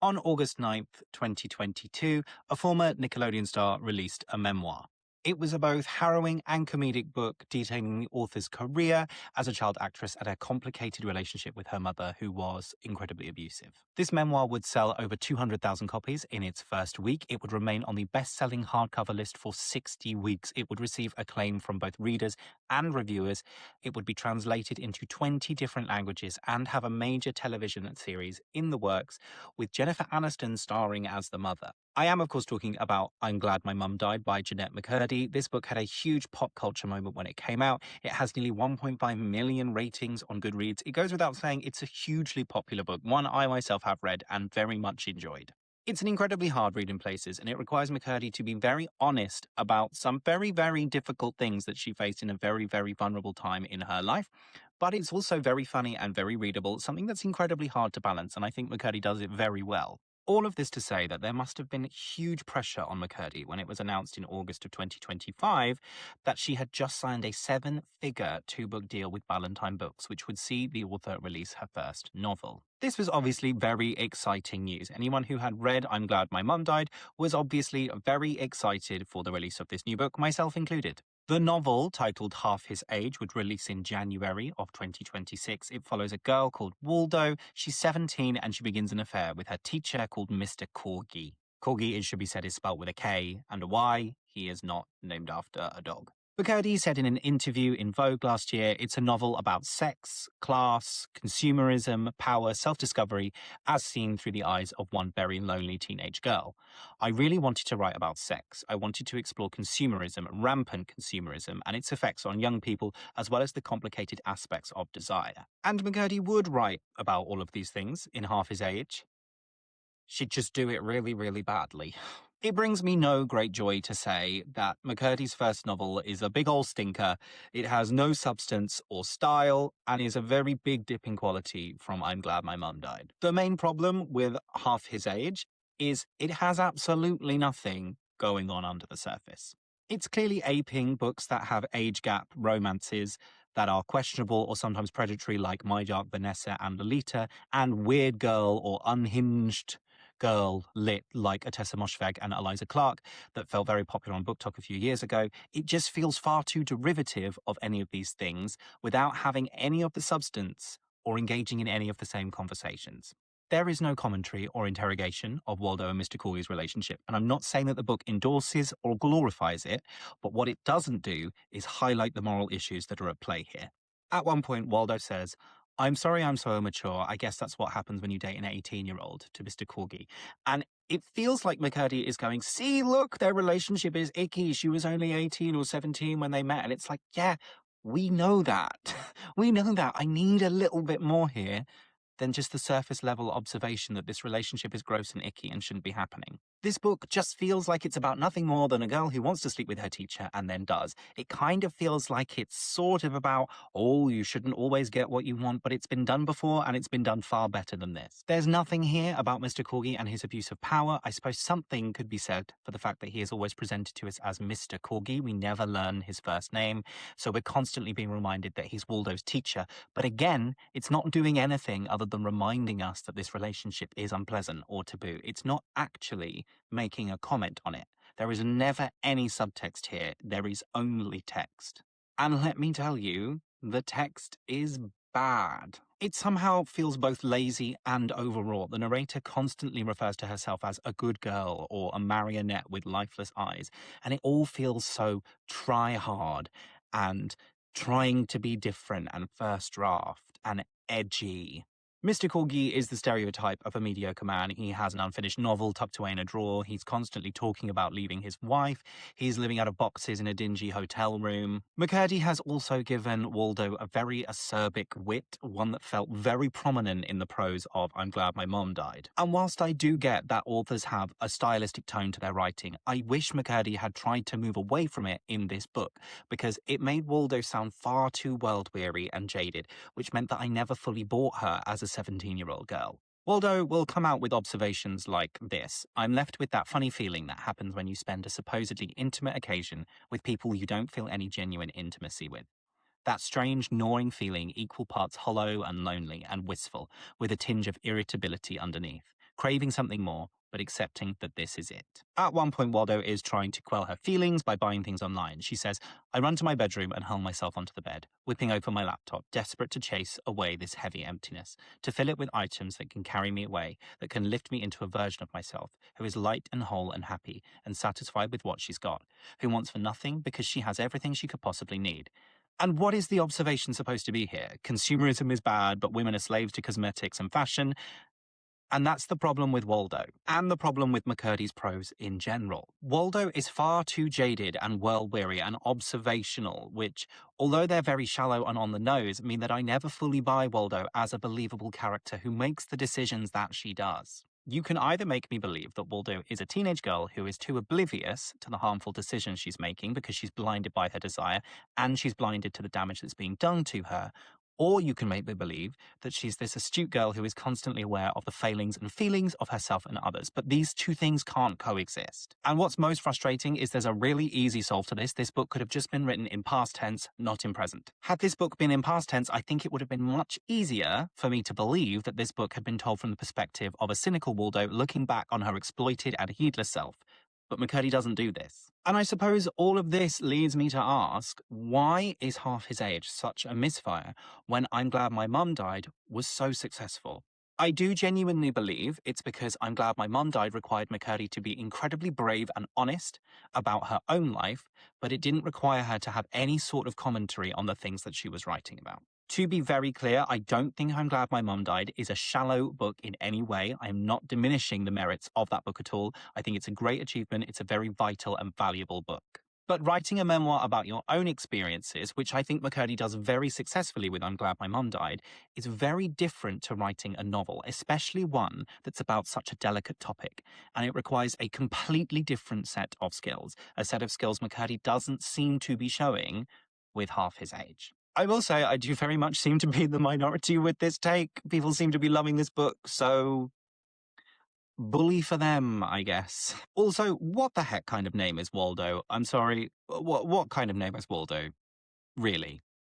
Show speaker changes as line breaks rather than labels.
On August 9th, 2022, a former Nickelodeon star released a memoir. It was a both harrowing and comedic book detailing the author's career as a child actress and a complicated relationship with her mother, who was incredibly abusive. This memoir would sell over 200,000 copies in its first week. It would remain on the best-selling hardcover list for 60 weeks. It would receive acclaim from both readers and reviewers. It would be translated into 20 different languages and have a major television series in the works, with Jennifer Aniston starring as the mother. I am, of course, talking about I'm Glad My Mum Died by Jeanette McCurdy. This book had a huge pop culture moment when it came out. It has nearly 1.5 million ratings on Goodreads. It goes without saying it's a hugely popular book, one I myself have read and very much enjoyed. It's an incredibly hard read in places, and it requires McCurdy to be very honest about some very, very difficult things that she faced in a very, very vulnerable time in her life. But it's also very funny and very readable, something that's incredibly hard to balance, and I think McCurdy does it very well. All of this to say that there must have been huge pressure on McCurdy when it was announced in August of 2025 that she had just signed a 7-figure 2-book deal with Ballantine Books, which would see the author release her first novel. This was obviously very exciting news. Anyone who had read I'm Glad My Mum Died was obviously very excited for the release of this new book, myself included. The novel, titled Half His Age, would release in January of 2026. It follows a girl called Waldo. She's 17 and she begins an affair with her teacher called Mr. Corgi. Corgi, it should be said, is spelt with a K and a Y. He is not named after a dog. McCurdy said in an interview in Vogue last year, it's a novel about sex, class, consumerism, power, self-discovery, as seen through the eyes of one very lonely teenage girl. I really wanted to write about sex. I wanted to explore consumerism, rampant consumerism, and its effects on young people, as well as the complicated aspects of desire. And McCurdy would write about all of these things in Half His Age. She'd just do it really, really badly. It brings me no great joy to say that McCurdy's first novel is a big old stinker. It has no substance or style and is a very big dip in quality from I'm Glad My Mum Died. The main problem with Half His Age is it has absolutely nothing going on under the surface. It's clearly aping books that have age gap romances that are questionable or sometimes predatory, like My Dark Vanessa and Lolita, and weird girl or unhinged girl lit like Atessa Moshfegh and Eliza Clark that felt very popular on Book Talk a few years ago. It just feels far too derivative of any of these things without having any of the substance or engaging in any of the same conversations. There is no commentary or interrogation of Waldo and Mr. Corgi's relationship, and I'm not saying that the book endorses or glorifies it, but what it doesn't do is highlight the moral issues that are at play here. At one point, Waldo says, I'm sorry I'm so immature. I guess that's what happens when you date an 18-year-old, to Mr. Corgi. And it feels like McCurdy is going, see, look, their relationship is icky. She was only 18 or 17 when they met. And it's like, yeah, we know that. We know that. I need a little bit more here than just the surface level observation that this relationship is gross and icky and shouldn't be happening. This book just feels like it's about nothing more than a girl who wants to sleep with her teacher and then does. It kind of feels like it's sort of about, oh, you shouldn't always get what you want, but it's been done before and it's been done far better than this. There's nothing here about Mr. Corgi and his abuse of power. I suppose something could be said for the fact that he is always presented to us as Mr. Corgi. We never learn his first name, so we're constantly being reminded that he's Waldo's teacher. But again, it's not doing anything other than reminding us that this relationship is unpleasant or taboo. It's not actually making a comment on it. There is never any subtext here. There is only text. And let me tell you, the text is bad. It somehow feels both lazy and overwrought. The narrator constantly refers to herself as a good girl or a marionette with lifeless eyes. And it all feels so try hard and trying to be different and first draft and edgy. Mr. Corgi is the stereotype of a mediocre man. He has an unfinished novel tucked away in a drawer. He's constantly talking about leaving his wife. He's living out of boxes in a dingy hotel room. McCurdy has also given Waldo a very acerbic wit, one that felt very prominent in the prose of I'm Glad My Mom Died. And whilst I do get that authors have a stylistic tone to their writing, I wish McCurdy had tried to move away from it in this book, because it made Waldo sound far too world-weary and jaded, which meant that I never fully bought her as a 17-year-old girl. Waldo will come out with observations like this. I'm left with that funny feeling that happens when you spend a supposedly intimate occasion with people you don't feel any genuine intimacy with. That strange gnawing feeling, equal parts hollow and lonely and wistful, with a tinge of irritability underneath. craving something more, but accepting that this is it. At one point, Waldo is trying to quell her feelings by buying things online. She says, I run to my bedroom and hung myself onto the bed, whipping open my laptop, desperate to chase away this heavy emptiness, to fill it with items that can carry me away, that can lift me into a version of myself who is light and whole and happy and satisfied with what she's got, who wants for nothing because she has everything she could possibly need. And what is the observation supposed to be here? Consumerism is bad, but women are slaves to cosmetics and fashion. And that's the problem with Waldo, and the problem with McCurdy's prose in general. Waldo is far too jaded and world-weary and observational, which, although they're very shallow and on the nose, mean that I never fully buy Waldo as a believable character who makes the decisions that she does. You can either make me believe that Waldo is a teenage girl who is too oblivious to the harmful decisions she's making because she's blinded by her desire and she's blinded to the damage that's being done to her, or you can make me believe that she's this astute girl who is constantly aware of the failings and feelings of herself and others. But these two things can't coexist. And what's most frustrating is there's a really easy solve to this. This book could have just been written in past tense, not in present. Had this book been in past tense, I think it would have been much easier for me to believe that this book had been told from the perspective of a cynical Waldo looking back on her exploited and heedless self. But McCurdy doesn't do this. And I suppose all of this leads me to ask, why is Half His Age such a misfire when I'm Glad My Mum Died was so successful? I do genuinely believe it's because I'm Glad My Mum Died required McCurdy to be incredibly brave and honest about her own life, but it didn't require her to have any sort of commentary on the things that she was writing about. To be very clear, I don't think I'm Glad My Mum Died is a shallow book in any way. I am not diminishing the merits of that book at all. I think it's a great achievement. It's a very vital and valuable book. But writing a memoir about your own experiences, which I think McCurdy does very successfully with I'm Glad My Mum Died, is very different to writing a novel, especially one that's about such a delicate topic. And it requires a completely different set of skills, a set of skills McCurdy doesn't seem to be showing with Half His Age. I will say I do very much seem to be in the minority with this take. People seem to be loving this book, so bully for them, I guess. Also, what the heck kind of name is Waldo? I'm sorry, what kind of name is Waldo? Really?